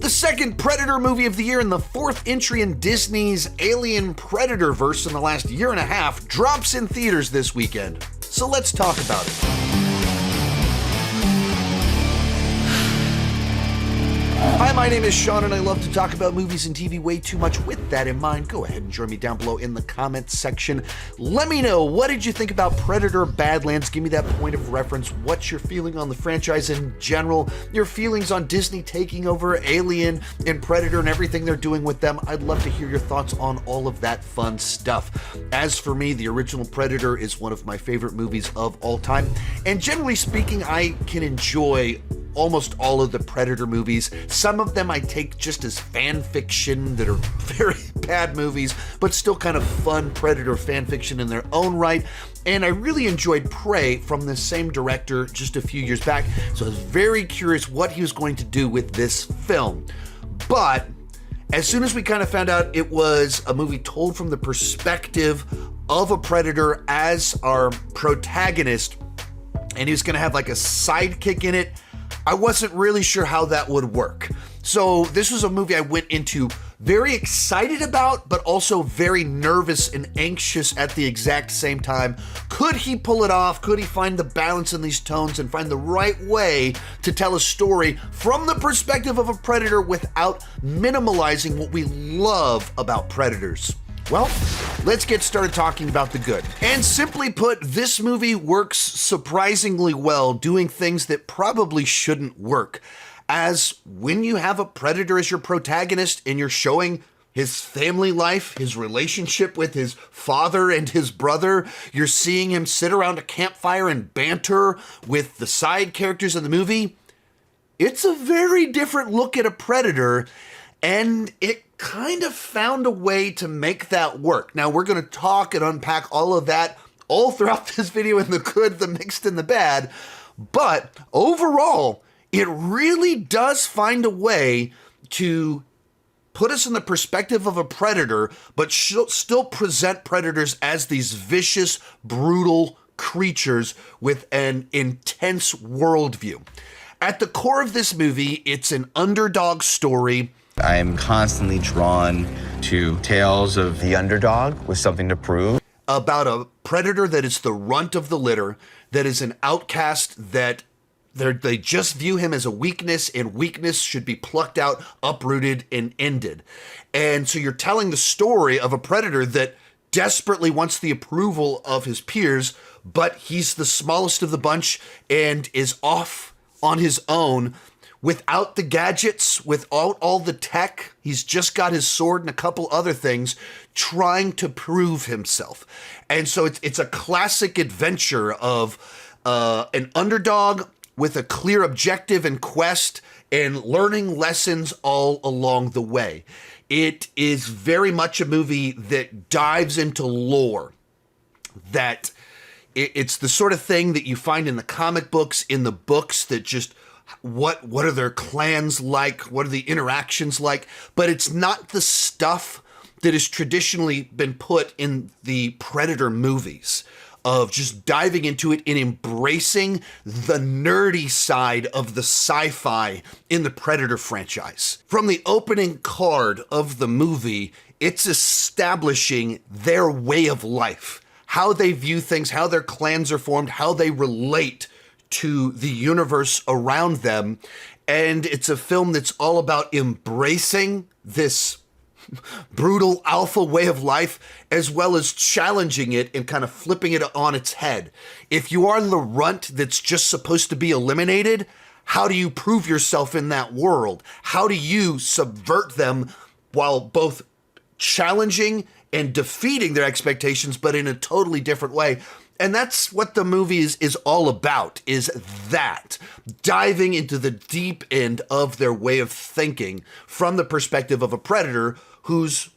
The second Predator movie of the year and the fourth entry in Disney's Alien Predator-verse in the last year and a half drops in theaters this weekend. So let's talk about it. Hi, my name is Sean, and I love to talk about movies and TV way too much. With that in mind, go ahead and join me down below in the comments section. Let me know, what did you think about Predator Badlands? Give me that point of reference. What's your feeling on the franchise in general? Your feelings on Disney taking over Alien and Predator and everything they're doing with them? I'd love to hear your thoughts on all of that fun stuff. As for me, the original Predator is one of my favorite movies of all time. And generally speaking, I can enjoy almost all of the Predator movies. Some of them I take just as fan fiction that are very bad movies, but still kind of fun Predator fan fiction in their own right. And I really enjoyed Prey from the same director just a few years back, so I was very curious what he was going to do with this film. But as soon as we kind of found out it was a movie told from the perspective of a predator as our protagonist, and he was going to have like a sidekick in it, I wasn't really sure how that would work. So this was a movie I went into very excited about, but also very nervous and anxious at the exact same time. Could he pull it off? Could he find the balance in these tones and find the right way to tell a story from the perspective of a predator without minimalizing what we love about predators? Well, let's get started talking about the good. And simply put, this movie works surprisingly well, doing things that probably shouldn't work. As when you have a predator as your protagonist and you're showing his family life, his relationship with his father and his brother, you're seeing him sit around a campfire and banter with the side characters in the movie. It's a very different look at a predator, and it kind of found a way to make that work. Now, we're going to talk and unpack all of that all throughout this video, in the good, the mixed, and the bad. But overall, it really does find a way to put us in the perspective of a predator, but still present predators as these vicious, brutal creatures with an intense worldview. At the core of this movie, it's an underdog story. I'm constantly drawn to tales of the underdog with something to prove. About a predator that is the runt of the litter, that is an outcast, that they just view him as a weakness, and weakness should be plucked out, uprooted, and ended. And so you're telling the story of a predator that desperately wants the approval of his peers, but he's the smallest of the bunch and is off on his own, without the gadgets, without all the tech. He's just got his sword and a couple other things, trying to prove himself. And so it's a classic adventure of an underdog with a clear objective and quest, and learning lessons all along the way. It is very much a movie that dives into lore, that it's the sort of thing that you find in the comic books, in the books, that just what are their clans like? What are the interactions like? But it's not the stuff that has traditionally been put in the Predator movies, of just diving into it and embracing the nerdy side of the sci-fi in the Predator franchise. From the opening card of the movie, it's establishing their way of life, how they view things, how their clans are formed, how they relate to the universe around them. And it's a film that's all about embracing this brutal alpha way of life, as well as challenging it and kind of flipping it on its head. If you are the runt that's just supposed to be eliminated, how do you prove yourself in that world? How do you subvert them while both challenging and defeating their expectations, but in a totally different way? And that's what the movie is all about, is that, diving into the deep end of their way of thinking from the perspective of a predator who's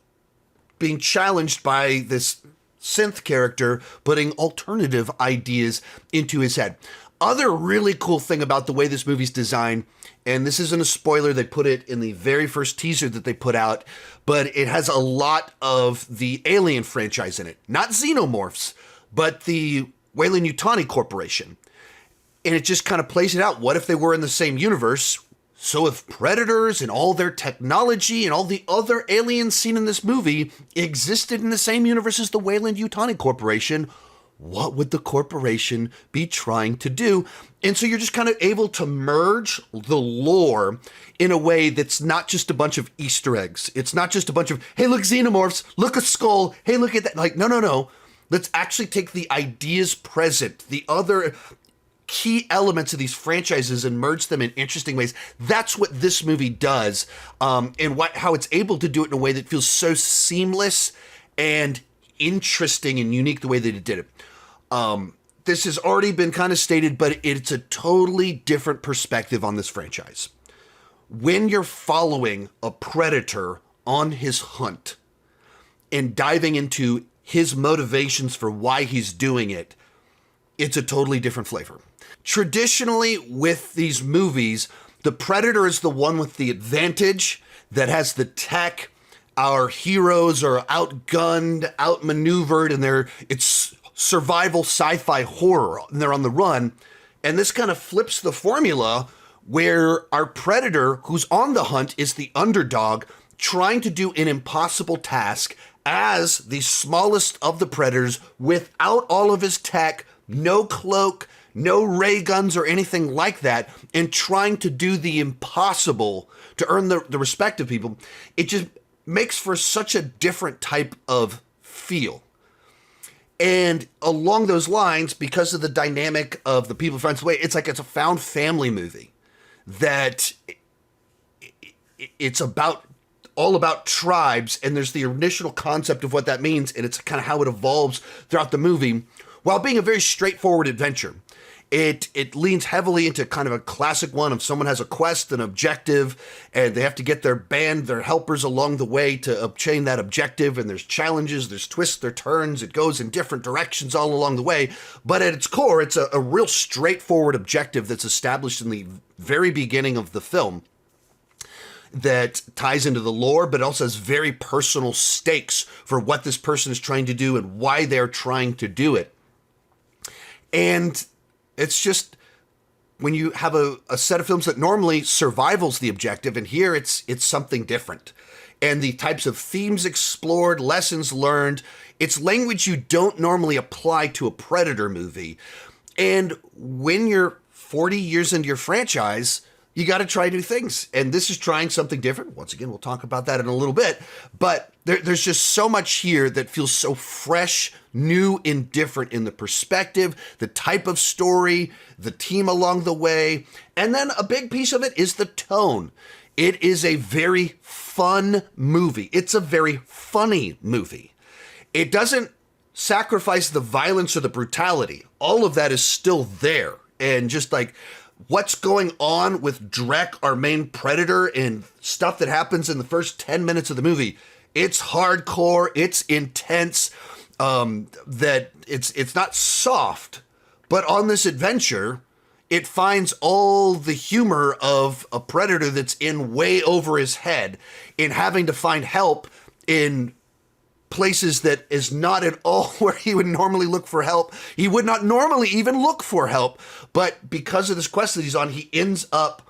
being challenged by this synth character putting alternative ideas into his head. Other really cool thing about the way this movie's designed, and this isn't a spoiler, they put it in the very first teaser that they put out, but it has a lot of the Alien franchise in it. Not xenomorphs, but the Weyland-Yutani Corporation. And it just kind of plays it out. What if they were in the same universe, So if predators and all their technology and all the other aliens seen in this movie existed in the same universe as the Weyland-Yutani Corporation, what would the corporation be trying to do? And so you're just kind of able to merge the lore in a way that's not just a bunch of Easter eggs. It's not just a bunch of, hey, look, xenomorphs, look, a skull, hey, look at that. Like, no. Let's actually take the ideas present, the other key elements of these franchises, and merge them in interesting ways. That's what this movie does, and how it's able to do it in a way that feels so seamless and interesting and unique the way that it did it. This has already been kind of stated, but it's a totally different perspective on this franchise. When you're following a predator on his hunt and diving into his motivations for why he's doing it, it's a totally different flavor. Traditionally, with these movies, the predator is the one with the advantage that has the tech. Our heroes are outgunned, outmaneuvered, and it's survival sci-fi horror, and they're on the run. And this kind of flips the formula where our predator, who's on the hunt, is the underdog trying to do an impossible task as the smallest of the predators without all of his tech, no cloak, no ray guns or anything like that, and trying to do the impossible to earn the respect of people. It just makes for such a different type of feel. And along those lines, because of the dynamic of the people finds the way, it's a found family movie that it's all about tribes, and there's the initial concept of what that means, and it's kind of how it evolves throughout the movie, while being a very straightforward adventure. It leans heavily into kind of a classic one of someone has a quest, an objective, and they have to get their helpers along the way to obtain that objective, and there's challenges, there's twists, there's turns, it goes in different directions all along the way, but at its core, it's a real straightforward objective that's established in the very beginning of the film that ties into the lore, but also has very personal stakes for what this person is trying to do and why they're trying to do it. And it's just, when you have a set of films that normally survival's the objective, and here it's something different. And the types of themes explored, lessons learned, it's language you don't normally apply to a Predator movie. And when you're 40 years into your franchise, you got to try new things. And this is trying something different. Once again, we'll talk about that in a little bit. But there's just so much here that feels so fresh, new, and different in the perspective, the type of story, the team along the way. And then a big piece of it is the tone. It is a very fun movie. It's a very funny movie. It doesn't sacrifice the violence or the brutality. All of that is still there. And just like what's going on with Drek, our main predator, and stuff that happens in the first 10 minutes of the movie, it's hardcore, it's intense, that it's not soft, but on this adventure, it finds all the humor of a predator that's in way over his head, in having to find help in places that is not at all where he would normally look for help. He would not normally even look for help, but because of this quest that he's on, he ends up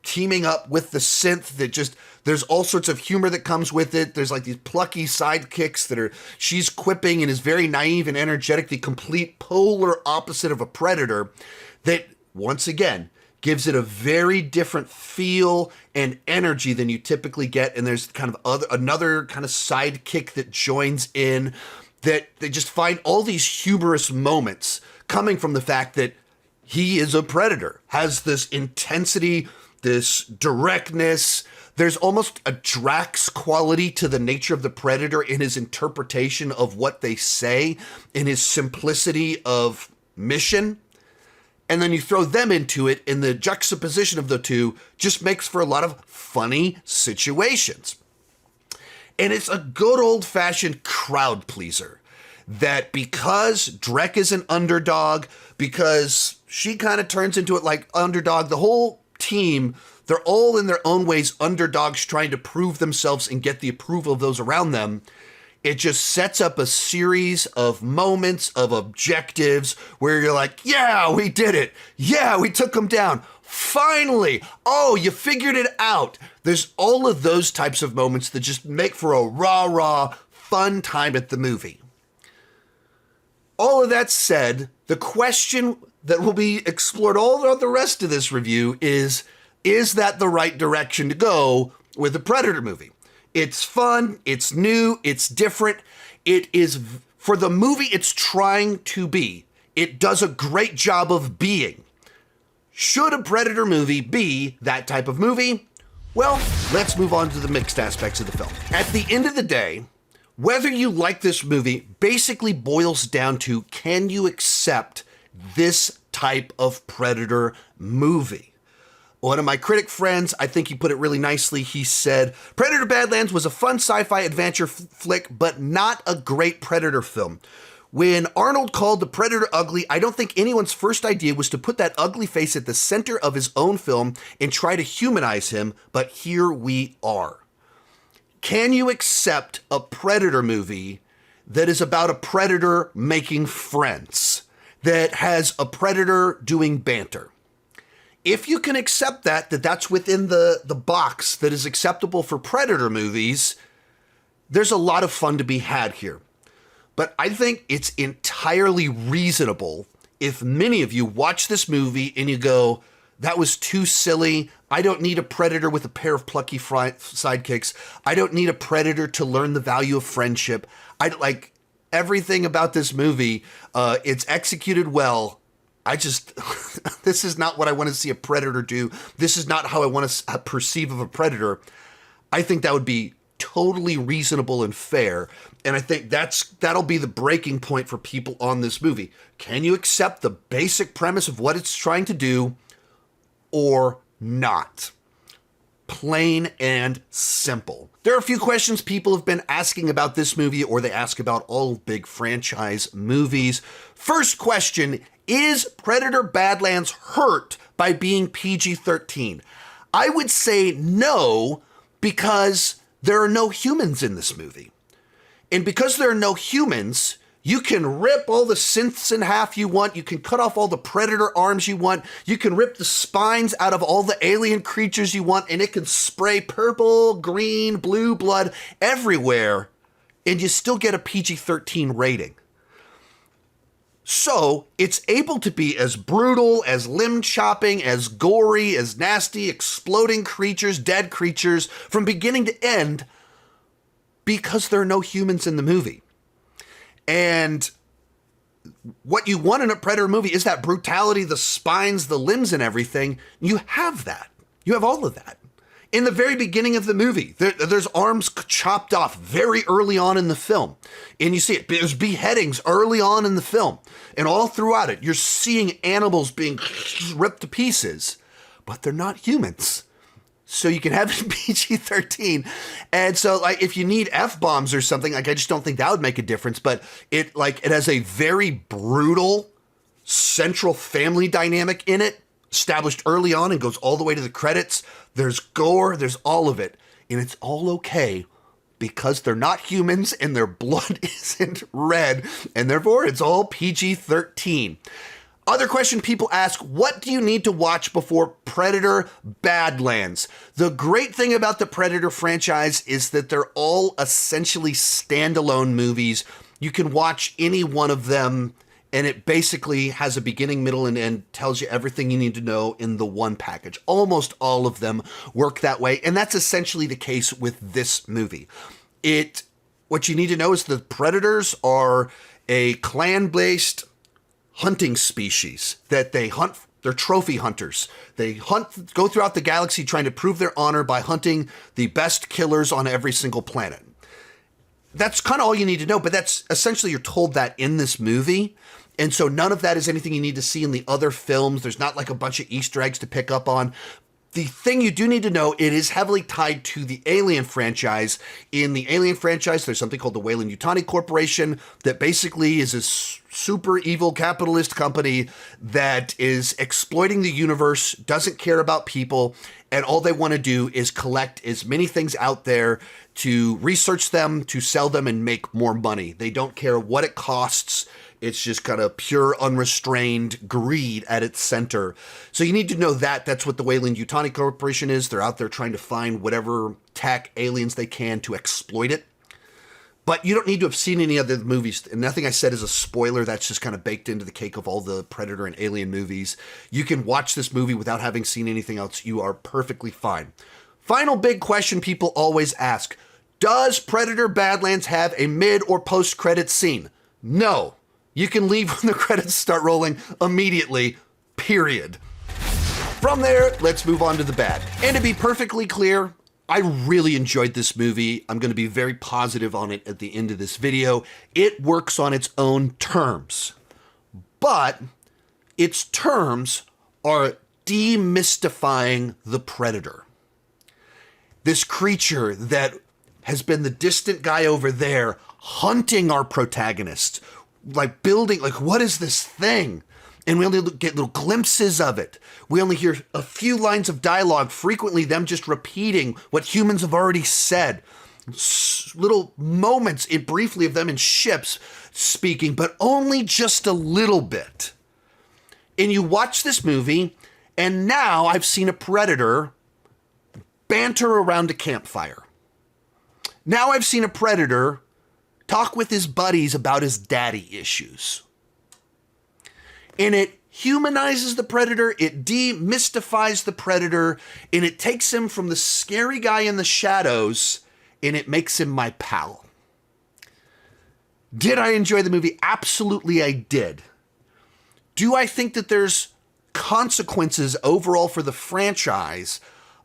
teaming up with the synth that just, there's all sorts of humor that comes with it. There's like these plucky sidekicks she's quipping and is very naive and energetic, the complete polar opposite of a predator that, once again, gives it a very different feel and energy than you typically get. And there's kind of another kind of sidekick that joins in, that they just find all these humorous moments coming from the fact that he is a predator, has this intensity, this directness. There's almost a Drax quality to the nature of the predator in his interpretation of what they say, in his simplicity of mission. And then you throw them into it, and the juxtaposition of the two just makes for a lot of funny situations. And it's a good old-fashioned crowd pleaser, that because Drek is an underdog, because she kind of turns into it like underdog, the whole team, they're all in their own ways underdogs trying to prove themselves and get the approval of those around them. It just sets up a series of moments, of objectives where you're like, yeah, we did it. Yeah, we took them down. Finally! Oh, you figured it out. There's all of those types of moments that just make for a rah-rah, fun time at the movie. All of that said, the question that will be explored all throughout the rest of this review is that the right direction to go with a Predator movie? It's fun, it's new, it's different. It is, for the movie it's trying to be, it does a great job of being. Should a Predator movie be that type of movie? Well, let's move on to the mixed aspects of the film. At the end of the day, whether you like this movie basically boils down to, can you accept this type of Predator movie? One of my critic friends, I think he put it really nicely. He said, Predator Badlands was a fun sci-fi adventure flick, but not a great Predator film. When Arnold called the Predator ugly, I don't think anyone's first idea was to put that ugly face at the center of his own film and try to humanize him, but here we are. Can you accept a Predator movie that is about a Predator making friends, that has a Predator doing banter? If you can accept that's within the box that is acceptable for Predator movies, there's a lot of fun to be had here. But I think it's entirely reasonable if many of you watch this movie and you go, that was too silly. I don't need a Predator with a pair of plucky sidekicks. I don't need a Predator to learn the value of friendship. I like everything about this movie. It's executed well. This is not what I want to see a Predator do. This is not how I want to perceive of a Predator. I think that would be totally reasonable and fair. And I think that'll be the breaking point for people on this movie. Can you accept the basic premise of what it's trying to do or not? Plain and simple. There are a few questions people have been asking about this movie, or they ask about all big franchise movies. First question, is Predator Badlands hurt by being PG-13? I would say no, because there are no humans in this movie. And because there are no humans, you can rip all the synths in half you want. You can cut off all the Predator arms you want. You can rip the spines out of all the alien creatures you want, and it can spray purple, green, blue blood everywhere, and you still get a PG-13 rating. So it's able to be as brutal, as limb chopping, as gory, as nasty, exploding creatures, dead creatures, from beginning to end, because there are no humans in the movie. And what you want in a Predator movie is that brutality, the spines, the limbs, and everything. You have that. You have all of that. In the very beginning of the movie, there's arms chopped off very early on in the film. And you see it. There's beheadings early on in the film. And all throughout it, you're seeing animals being ripped to pieces. But they're not humans. So you can have it PG-13. And so, like, if you need F-bombs or something, like, I just don't think that would make a difference. But it has a very brutal central family dynamic in it, established early on and goes all the way to the credits. There's gore, there's all of it. And it's all okay because they're not humans and their blood isn't red. And therefore, it's all PG-13. Other question people ask, what do you need to watch before Predator Badlands? The great thing about the Predator franchise is that they're all essentially standalone movies. You can watch any one of them, and it basically has a beginning, middle, and end, tells you everything you need to know in the one package. Almost all of them work that way, and that's essentially the case with this movie. What you need to know is the Predators are a clan-based hunting species that they hunt. They're trophy hunters. They go throughout the galaxy trying to prove their honor by hunting the best killers on every single planet. That's kind of all you need to know, but that's essentially, you're told that in this movie. And so none of that is anything you need to see in the other films. There's not like a bunch of Easter eggs to pick up on. The thing you do need to know, it is heavily tied to the Alien franchise. In the Alien franchise, there's something called the Weyland-Yutani Corporation that basically is a super evil capitalist company that is exploiting the universe, doesn't care about people, and all they want to do is collect as many things out there to research them, to sell them, and make more money. They don't care what it costs It's just kind of pure, unrestrained greed at its center. So you need to know that that's what the Weyland-Yutani Corporation is. They're out there trying to find whatever tech, aliens they can to exploit it. But you don't need to have seen any other movies. And nothing I said is a spoiler. That's just kind of baked into the cake of all the Predator and Alien movies. You can watch this movie without having seen anything else. You are perfectly fine. Final big question people always ask. Does Predator Badlands have a mid or post-credits scene? No. You can leave when the credits start rolling immediately, period. From there, let's move on to the bad. And to be perfectly clear, I really enjoyed this movie. I'm going to be very positive on it at the end of this video. It works on its own terms, but its terms are demystifying the Predator. This creature that has been the distant guy over there hunting our protagonist, like building, like what is this thing? And we only get little glimpses of it. We only hear a few lines of dialogue, frequently them just repeating what humans have already said. Little moments, briefly, of them in ships speaking, but only just a little bit. And you watch this movie, and now I've seen a Predator banter around a campfire. Now I've seen a Predator talk with his buddies about his daddy issues. And it humanizes the Predator, it demystifies the Predator, and it takes him from the scary guy in the shadows, and it makes him my pal. Did I enjoy the movie? Absolutely I did. Do I think that there's consequences overall for the franchise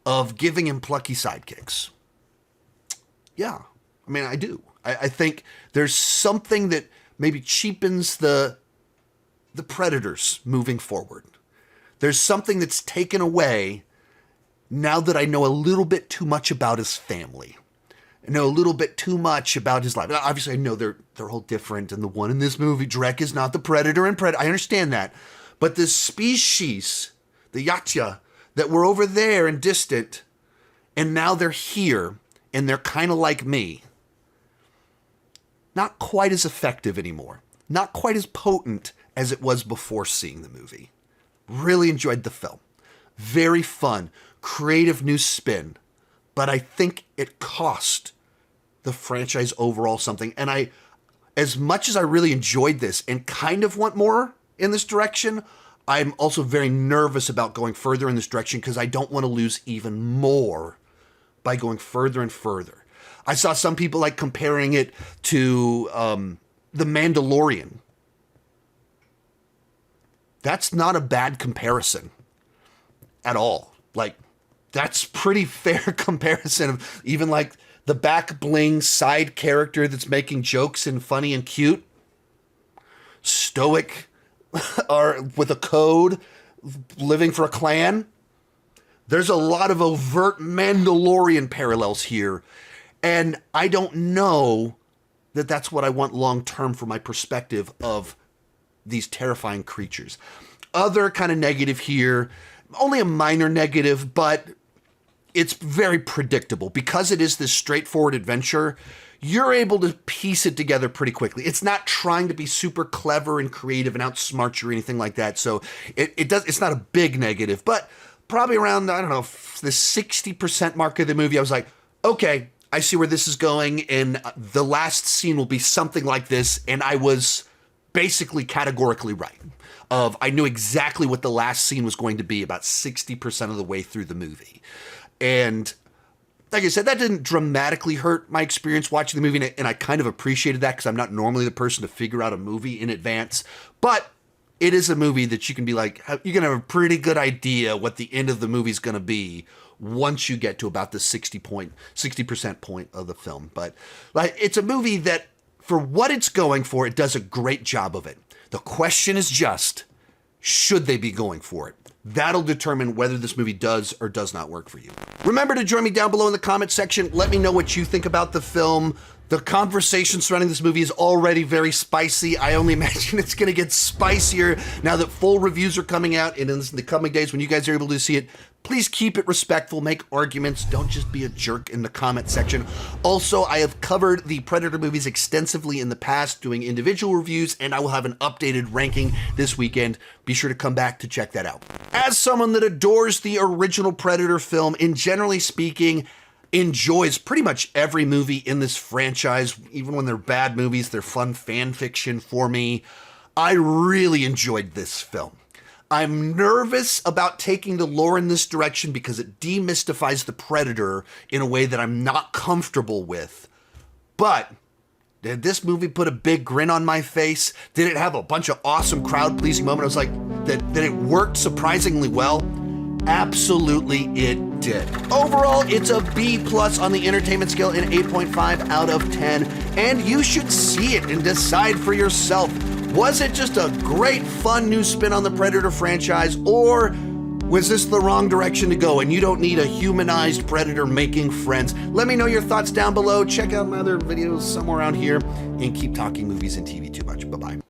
of giving him plucky sidekicks? Yeah, I mean, I do. I think there's something that maybe cheapens the Predators moving forward. There's something that's taken away now that I know a little bit too much about his family. I know a little bit too much about his life. Obviously, I know they're all different, and the one in this movie, Drek, is not the Predator and Predator. I understand that. But the species, the Yatya, that were over there and distant, and now they're here, and they're kind of like me. Not quite as effective anymore. Not quite as potent as it was before seeing the movie. Really enjoyed the film. Very fun, creative new spin. But I think it cost the franchise overall something. And as much as I really enjoyed this and kind of want more in this direction, I'm also very nervous about going further in this direction because I don't want to lose even more by going further and further. I saw some people like comparing it to The Mandalorian. That's not a bad comparison at all. Like, that's pretty fair comparison of even like the back bling side character that's making jokes and funny and cute, stoic, or with a code, living for a clan. There's a lot of overt Mandalorian parallels here. And I don't know that that's what I want long-term for my perspective of these terrifying creatures. Other kind of negative here, only a minor negative, but it's very predictable. Because it is this straightforward adventure, you're able to piece it together pretty quickly. It's not trying to be super clever and creative and outsmart you or anything like that. So it's not a big negative, but probably around, I don't know, the 60% mark of the movie, I was like, okay, I see where this is going, and the last scene will be something like this, and I was basically categorically right. I knew exactly what the last scene was going to be about 60% of the way through the movie. And like I said, that didn't dramatically hurt my experience watching the movie, and I kind of appreciated that because I'm not normally the person to figure out a movie in advance. But it is a movie that you can be like, you're going to have a pretty good idea what the end of the movie is going to be once you get to about the 60% point of the film. But like, it's a movie that, for what it's going for, it does a great job of it. The question is just, should they be going for it? That'll determine whether this movie does or does not work for you. Remember to join me down below in the comment section. Let me know what you think about the film. The conversation surrounding this movie is already very spicy. I only imagine it's going to get spicier now that full reviews are coming out, and in the coming days when you guys are able to see it, please keep it respectful, make arguments, don't just be a jerk in the comment section. Also, I have covered the Predator movies extensively in the past, doing individual reviews, and I will have an updated ranking this weekend. Be sure to come back to check that out. As someone that adores the original Predator film, and generally speaking, enjoys pretty much every movie in this franchise, even when they're bad movies, they're fun fan fiction for me. I really enjoyed this film. I'm nervous about taking the lore in this direction because it demystifies the Predator in a way that I'm not comfortable with. But did this movie put a big grin on my face? Did it have a bunch of awesome crowd-pleasing moments? I was like, that it worked surprisingly well? Absolutely it did. Overall, it's a B+ on the entertainment scale and 8.5 out of 10. And you should see it and decide for yourself. Was it just a great, fun new spin on the Predator franchise, or was this the wrong direction to go and you don't need a humanized Predator making friends? Let me know your thoughts down below. Check out my other videos somewhere around here, and keep talking movies and TV too much. Bye-bye.